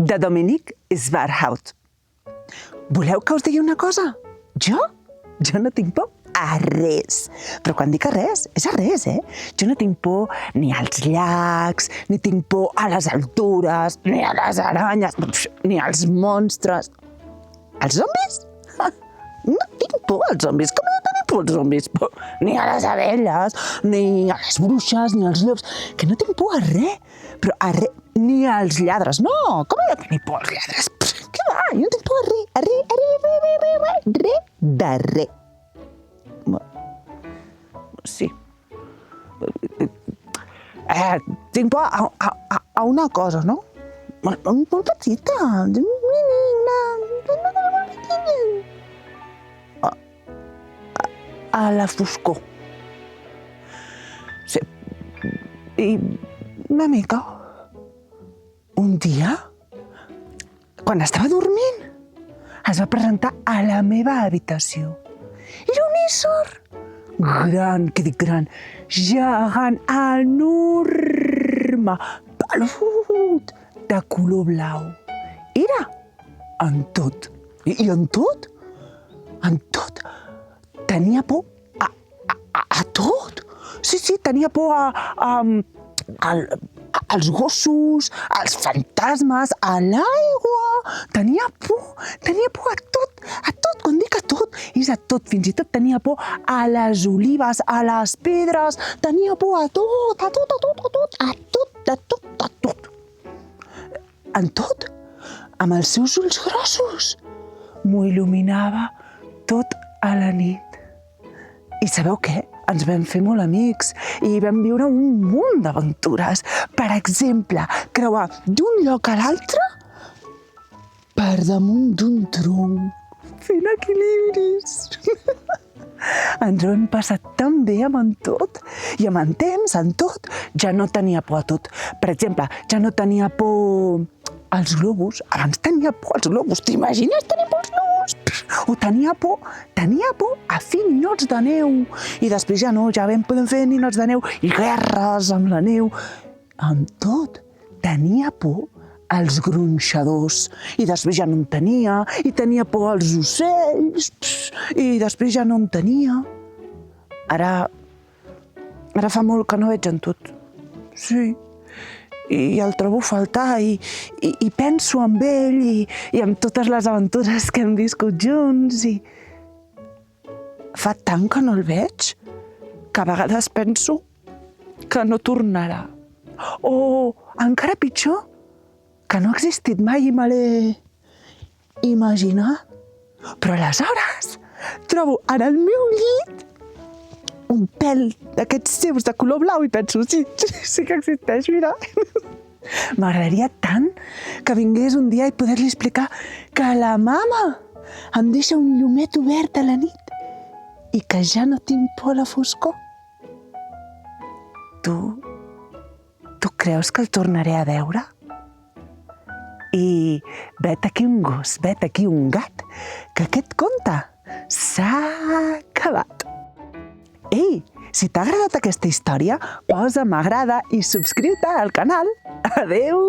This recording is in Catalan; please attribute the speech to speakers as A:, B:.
A: de Dominique Swarthout. Voleu que us digui una cosa? Jo no tinc por a res. Però quan dic a res, és a res, Jo no tinc por ni als llacs, ni tinc por a les altures, ni a les aranyes, ni als monstres. Els zombis? No tinc por als zombis. Com he de tenir por als zombis? Ni a les abelles, ni a les bruixes, ni als llops. Que no tinc por a res. Però a res, ni als lladres. No, com he de tenir por als lladres? Què va? Jo no tinc por a res de res. Sí. Tinc por a una cosa, no? Molt petita. A la foscor. Sí. I una mica. Un dia, quan estava dormint, es va presentar a la meva habitació. Era un ésser gran, què dic gran, gegant, enorme, pelut, de color blau. Era en tot. I en tot? En tot. Tenia por a tot. Sí, tenia por als gossos, als fantasmes, a l'aigua. Tenia por a tot, quan dic a tot, és a tot. Fins i tot tenia por a les olives, a les pedres, tenia por a tot. En tot, amb els seus ulls grossos, m'ho il·luminava tot a la nit. I sabeu què? Ens vam fer molt amics i vam viure un munt d'aventures. Per exemple, creuar d'un lloc a l'altre per damunt d'un tronc, fent equilibris. Ens ho hem passat tan bé amb en tot. I amb en temps, en tot, ja no tenia por a tot. Per exemple, ja no tenia por als globus. Abans tenia por als globus. T'imagines tenir por als globus? O tenia por a fer ninots de neu. I després ja no, ja podem fer ninots de neu i guerres amb la neu. Amb tot, tenia por als gronxadors. I després ja no en tenia. I tenia por als ocells. I després ja no en tenia. Ara fa molt que no veig en tot. Sí. I el trobo a faltar i penso en ell i en totes les aventures que hem viscut junts i fa tant que no el veig que a vegades penso que no tornarà. O encara pitjor, que no ha existit mai i me l'he imaginat. Però aleshores trobo en el meu llit un pèl d'aquests seus de color blau i penso, sí que existeix, mira. M'agradaria tant que vingués un dia i poder-li explicar que la mama em deixa un llumet obert a la nit i que ja no tinc por a la foscor. Tu creus que el tornaré a veure? I vet aquí un gos, vet aquí un gat, que aquest conte s'ha acabat. Ei, si t'ha agradat aquesta història, posa m'agrada i subscriu-te al canal. Adéu!